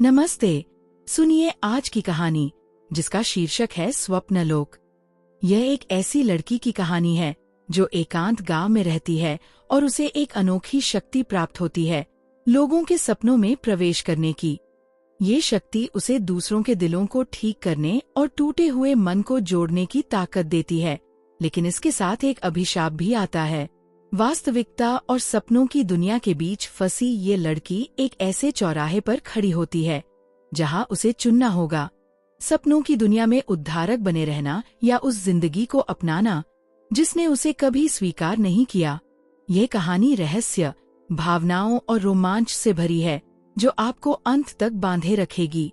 नमस्ते। सुनिए आज की कहानी जिसका शीर्षक है स्वप्नलोक। यह एक ऐसी लड़की की कहानी है जो एकांत गांव में रहती है और उसे एक अनोखी शक्ति प्राप्त होती है लोगों के सपनों में प्रवेश करने की। ये शक्ति उसे दूसरों के दिलों को ठीक करने और टूटे हुए मन को जोड़ने की ताकत देती है, लेकिन इसके साथ एक अभिशाप भी आता है। वास्तविकता और सपनों की दुनिया के बीच फंसी ये लड़की एक ऐसे चौराहे पर खड़ी होती है जहां उसे चुनना होगा, सपनों की दुनिया में उद्धारक बने रहना या उस जिंदगी को अपनाना जिसने उसे कभी स्वीकार नहीं किया। ये कहानी रहस्य, भावनाओं और रोमांच से भरी है जो आपको अंत तक बांधे रखेगी।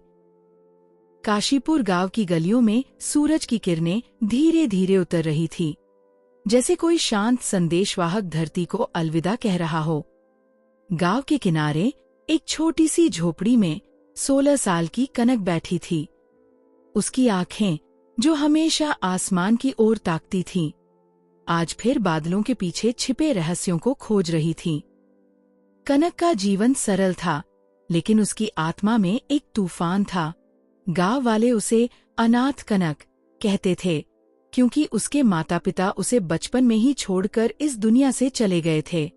काशीपुर गांव की गलियों में सूरज की किरणें धीरे धीरे उतर रही थी, जैसे कोई शांत संदेशवाहक धरती को अलविदा कह रहा हो। गांव के किनारे एक छोटी सी झोपड़ी में 16 साल की कनक बैठी थी। उसकी आंखें, जो हमेशा आसमान की ओर ताकती थीं, आज फिर बादलों के पीछे छिपे रहस्यों को खोज रही थीं। कनक का जीवन सरल था, लेकिन उसकी आत्मा में एक तूफान था। गांव वाले उसे अनाथ कनक कहते थे, क्योंकि उसके माता पिता उसे बचपन में ही छोड़कर इस दुनिया से चले गए थे।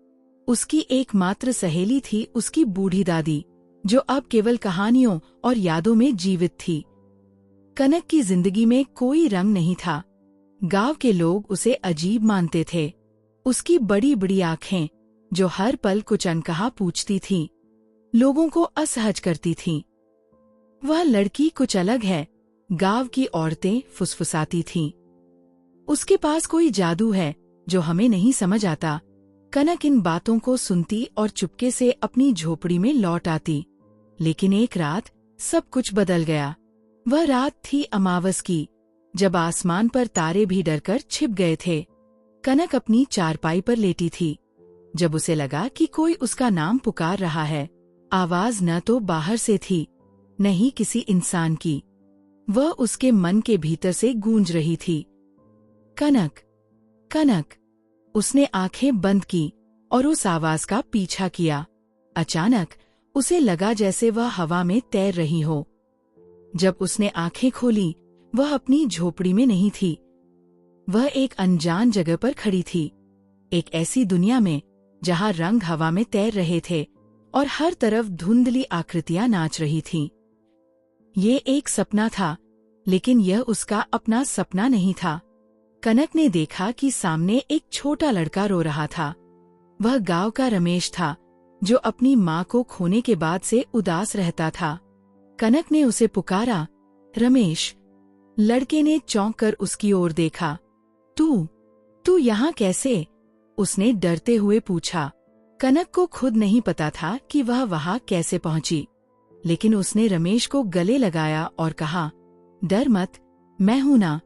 उसकी एकमात्र सहेली थी उसकी बूढ़ी दादी, जो अब केवल कहानियों और यादों में जीवित थी। कनक की जिंदगी में कोई रंग नहीं था। गांव के लोग उसे अजीब मानते थे। उसकी बड़ी बड़ी आंखें, जो हर पल कुछ अनकहा पूछती थीं, लोगों को असहज करती थीं। वह लड़की कुछ अलग है, गांव की औरतें फुसफुसाती थीं। उसके पास कोई जादू है जो हमें नहीं समझ आता। कनक इन बातों को सुनती और चुपके से अपनी झोपड़ी में लौट आती। लेकिन एक रात सब कुछ बदल गया। वह रात थी अमावस की, जब आसमान पर तारे भी डरकर छिप गए थे। कनक अपनी चारपाई पर लेटी थी, जब उसे लगा कि कोई उसका नाम पुकार रहा है। आवाज न तो बाहर से थी, न ही किसी इंसान की। वह उसके मन के भीतर से गूंज रही थी। कनक, कनक। उसने आंखें बंद की और उस आवाज का पीछा किया। अचानक उसे लगा जैसे वह हवा में तैर रही हो। जब उसने आंखें खोली, वह अपनी झोपड़ी में नहीं थी। वह एक अनजान जगह पर खड़ी थी, एक ऐसी दुनिया में जहां रंग हवा में तैर रहे थे और हर तरफ धुंधली आकृतियां नाच रही थीं। ये एक सपना था, लेकिन यह उसका अपना सपना नहीं था। कनक ने देखा कि सामने एक छोटा लड़का रो रहा था। वह गांव का रमेश था, जो अपनी माँ को खोने के बाद से उदास रहता था। कनक ने उसे पुकारा, रमेश। लड़के ने चौंक कर उसकी ओर देखा। तू यहाँ कैसे? उसने डरते हुए पूछा। कनक को खुद नहीं पता था कि वह वहां कैसे पहुंची, लेकिन उसने रमेश को गले लगाया और कहा, डर मत, मैं हूं ना।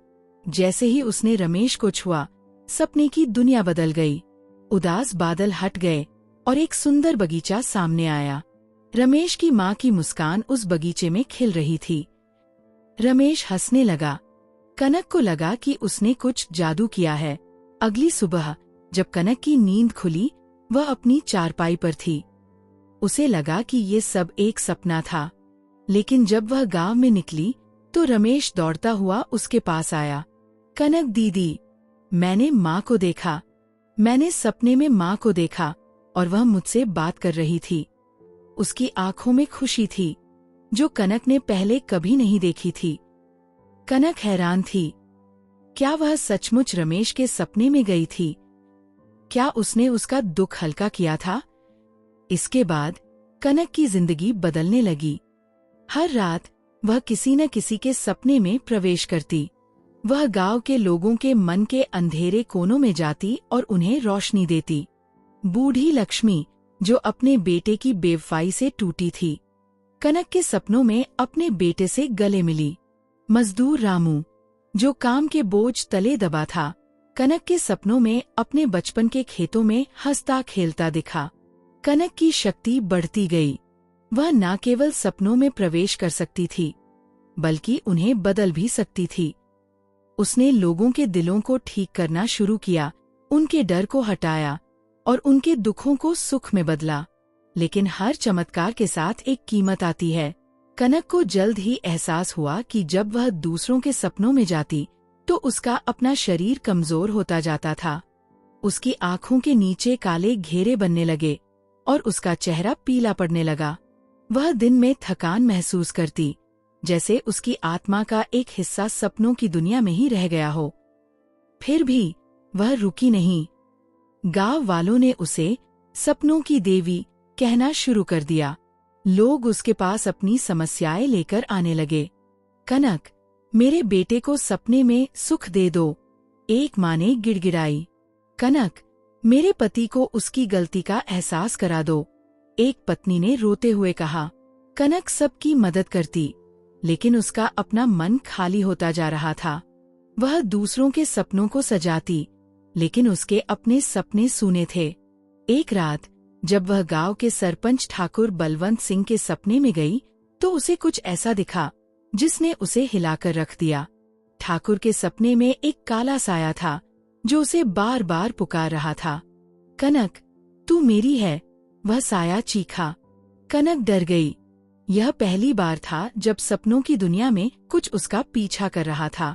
जैसे ही उसने रमेश को छुआ, सपने की दुनिया बदल गई। उदास बादल हट गए और एक सुंदर बगीचा सामने आया। रमेश की माँ की मुस्कान उस बगीचे में खिल रही थी। रमेश हंसने लगा। कनक को लगा कि उसने कुछ जादू किया है। अगली सुबह जब कनक की नींद खुली, वह अपनी चारपाई पर थी। उसे लगा कि ये सब एक सपना था, लेकिन जब वह गांव में निकली तो रमेश दौड़ता हुआ उसके पास आया। कनक दीदी, मैंने माँ को देखा। मैंने सपने में माँ को देखा और वह मुझसे बात कर रही थी। उसकी आंखों में खुशी थी, जो कनक ने पहले कभी नहीं देखी थी। कनक हैरान थी। क्या वह सचमुच रमेश के सपने में गई थी? क्या उसने उसका दुख हल्का किया था? इसके बाद कनक की जिंदगी बदलने लगी। हर रात वह किसी न किसी के सपने में प्रवेश करती। वह गांव के लोगों के मन के अंधेरे कोनों में जाती और उन्हें रोशनी देती। बूढ़ी लक्ष्मी, जो अपने बेटे की बेवफाई से टूटी थी, कनक के सपनों में अपने बेटे से गले मिली। मजदूर रामू, जो काम के बोझ तले दबा था, कनक के सपनों में अपने बचपन के खेतों में हंसता खेलता दिखा। कनक की शक्ति बढ़ती गई। वह न केवल सपनों में प्रवेश कर सकती थी, बल्कि उन्हें बदल भी सकती थी। उसने लोगों के दिलों को ठीक करना शुरू किया, उनके डर को हटाया और उनके दुखों को सुख में बदला। लेकिन हर चमत्कार के साथ एक कीमत आती है। कनक को जल्द ही एहसास हुआ कि जब वह दूसरों के सपनों में जाती तो उसका अपना शरीर कमजोर होता जाता था। उसकी आंखों के नीचे काले घेरे बनने लगे और उसका चेहरा पीला पड़ने लगा। वह दिन में थकान महसूस करती, जैसे उसकी आत्मा का एक हिस्सा सपनों की दुनिया में ही रह गया हो। फिर भी वह रुकी नहीं। गांव वालों ने उसे सपनों की देवी कहना शुरू कर दिया। लोग उसके पास अपनी समस्याएं लेकर आने लगे। कनक, मेरे बेटे को सपने में सुख दे दो, एक माँ ने गिड़गिड़ाई। कनक, मेरे पति को उसकी गलती का एहसास करा दो, एक पत्नी ने रोते हुए कहा। कनक सबकी मदद करती, लेकिन उसका अपना मन खाली होता जा रहा था। वह दूसरों के सपनों को सजाती, लेकिन उसके अपने सपने सूने थे। एक रात जब वह गांव के सरपंच ठाकुर बलवंत सिंह के सपने में गई तो उसे कुछ ऐसा दिखा जिसने उसे हिलाकर रख दिया। ठाकुर के सपने में एक काला साया था जो उसे बार बार पुकार रहा था। कनक, तू मेरी है, वह साया चीखा। कनक डर गई। यह पहली बार था जब सपनों की दुनिया में कुछ उसका पीछा कर रहा था।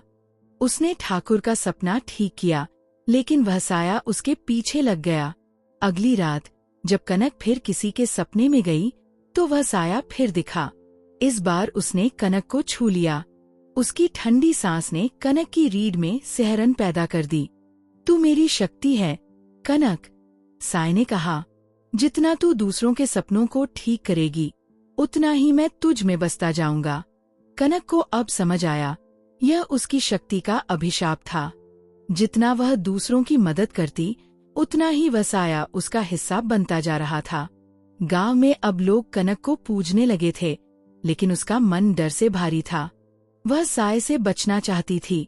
उसने ठाकुर का सपना ठीक किया, लेकिन वह साया उसके पीछे लग गया। अगली रात जब कनक फिर किसी के सपने में गई तो वह साया फिर दिखा। इस बार उसने कनक को छू लिया। उसकी ठंडी सांस ने कनक की रीढ़ में सिहरन पैदा कर दी। तू मेरी शक्ति है, कनक, साय ने कहा। जितना तू दूसरों के सपनों को ठीक करेगी, उतना ही मैं तुझ में बसता जाऊंगा। कनक को अब समझ आया, यह उसकी शक्ति का अभिशाप था। जितना वह दूसरों की मदद करती, उतना ही वह साया उसका हिस्सा बनता जा रहा था। गांव में अब लोग कनक को पूजने लगे थे, लेकिन उसका मन डर से भारी था। वह साय से बचना चाहती थी,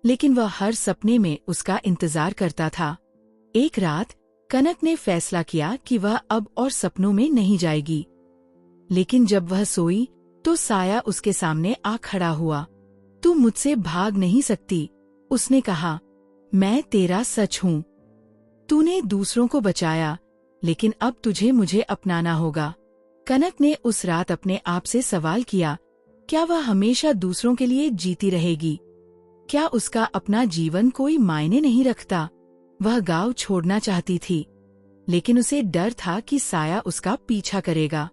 लेकिन वह हर सपने में उसका इंतजार करता था। एक रात कनक ने फैसला किया कि वह अब और सपनों में नहीं जाएगी। लेकिन जब वह सोई तो साया उसके सामने आ खड़ा हुआ। तू मुझसे भाग नहीं सकती, उसने कहा। मैं तेरा सच हूँ। तूने दूसरों को बचाया, लेकिन अब तुझे मुझे अपनाना होगा। कनक ने उस रात अपने आप से सवाल किया, क्या वह हमेशा दूसरों के लिए जीती रहेगी? क्या उसका अपना जीवन कोई मायने नहीं रखता? वह गांव छोड़ना चाहती थी, लेकिन उसे डर था कि साया उसका पीछा करेगा।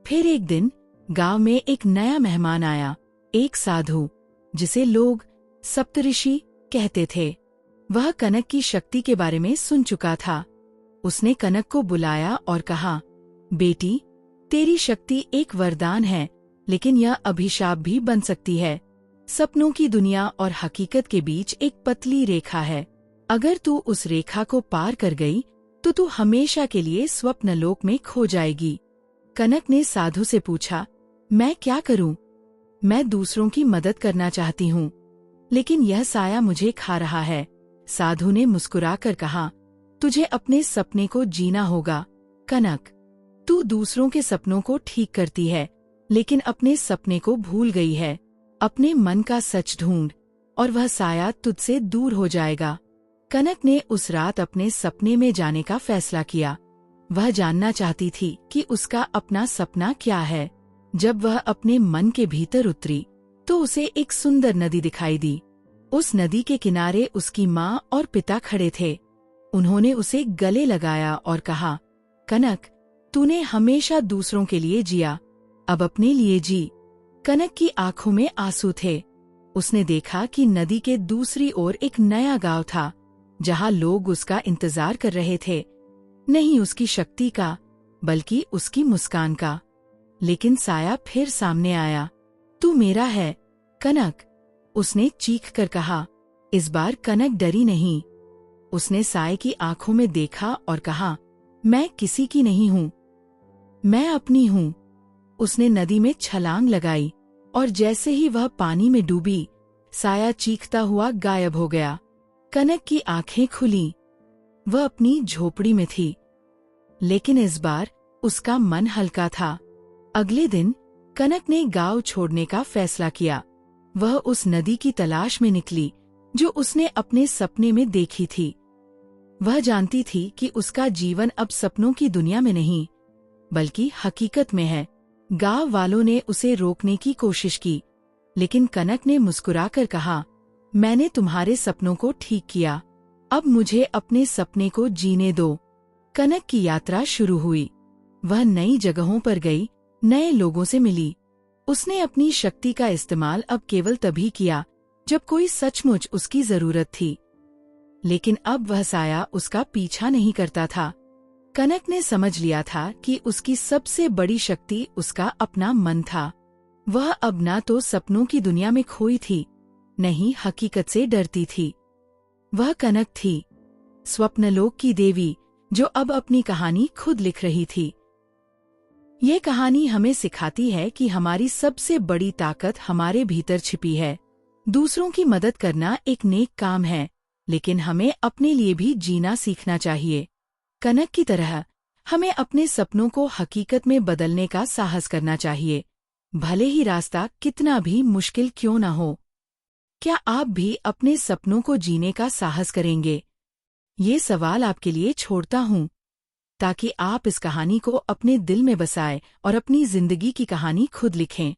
फिर एक दिन गांव में एक नया मेहमान आया, एक साधु जिसे लोग सप्तऋषि कहते थे। वह कनक की शक्ति के बारे में सुन चुका था। उसने कनक को बुलाया और कहा, बेटी, तेरी शक्ति एक वरदान है, लेकिन यह अभिशाप भी बन सकती है। सपनों की दुनिया और हकीकत के बीच एक पतली रेखा है। अगर तू उस रेखा को पार कर गई तो तू हमेशा के लिए स्वप्नलोक में खो जाएगी। कनक ने साधु से पूछा, मैं क्या करूं? मैं दूसरों की मदद करना चाहती हूँ, लेकिन यह साया मुझे खा रहा है। साधु ने मुस्कुराकर कहा, तुझे अपने सपने को जीना होगा। कनक, तू दूसरों के सपनों को ठीक करती है, लेकिन अपने सपने को भूल गई है। अपने मन का सच ढूंढ और वह साया तुझसे दूर हो जाएगा। कनक ने उस रात अपने सपने में जाने का फैसला किया। वह जानना चाहती थी कि उसका अपना सपना क्या है। जब वह अपने मन के भीतर उतरी तो उसे एक सुंदर नदी दिखाई दी। उस नदी के किनारे उसकी माँ और पिता खड़े थे। उन्होंने उसे गले लगाया और कहा, कनक, तूने हमेशा दूसरों के लिए जिया, अब अपने लिए जी। कनक की आंखों में आंसू थे। उसने देखा कि नदी के दूसरी ओर एक नया गांव था, जहां लोग उसका इंतजार कर रहे थे, नहीं उसकी शक्ति का, बल्कि उसकी मुस्कान का। लेकिन साया फिर सामने आया। तू मेरा है, कनक, उसने चीख कर कहा। इस बार कनक डरी नहीं। उसने साय की आंखों में देखा और कहा, मैं किसी की नहीं हूँ, मैं अपनी हूँ। उसने नदी में छलांग लगाई और जैसे ही वह पानी में डूबी, साया चीखता हुआ गायब हो गया। कनक की आंखें खुलीं। वह अपनी झोपड़ी में थी, लेकिन इस बार उसका मन हल्का था। अगले दिन कनक ने गांव छोड़ने का फैसला किया। वह उस नदी की तलाश में निकली जो उसने अपने सपने में देखी थी। वह जानती थी कि उसका जीवन अब सपनों की दुनिया में नहीं, बल्कि हकीकत में है। गांव वालों ने उसे रोकने की कोशिश की, लेकिन कनक ने मुस्कुराकर कहा, मैंने तुम्हारे सपनों को ठीक किया, अब मुझे अपने सपने को जीने दो। कनक की यात्रा शुरू हुई। वह नई जगहों पर गई, नए लोगों से मिली। उसने अपनी शक्ति का इस्तेमाल अब केवल तभी किया जब कोई सचमुच उसकी जरूरत थी। लेकिन अब वह साया उसका पीछा नहीं करता था। कनक ने समझ लिया था कि उसकी सबसे बड़ी शक्ति उसका अपना मन था। वह अब न तो सपनों की दुनिया में खोई थी, नहीं हकीकत से डरती थी। वह कनक थी, स्वप्नलोक की देवी, जो अब अपनी कहानी खुद लिख रही थी। ये कहानी हमें सिखाती है कि हमारी सबसे बड़ी ताकत हमारे भीतर छिपी है। दूसरों की मदद करना एक नेक काम है, लेकिन हमें अपने लिए भी जीना सीखना चाहिए। कनक की तरह हमें अपने सपनों को हकीकत में बदलने का साहस करना चाहिए, भले ही रास्ता कितना भी मुश्किल क्यों न हो। क्या आप भी अपने सपनों को जीने का साहस करेंगे? ये सवाल आपके लिए छोड़ता हूँ, ताकि आप इस कहानी को अपने दिल में बसाएं और अपनी जिंदगी की कहानी खुद लिखें।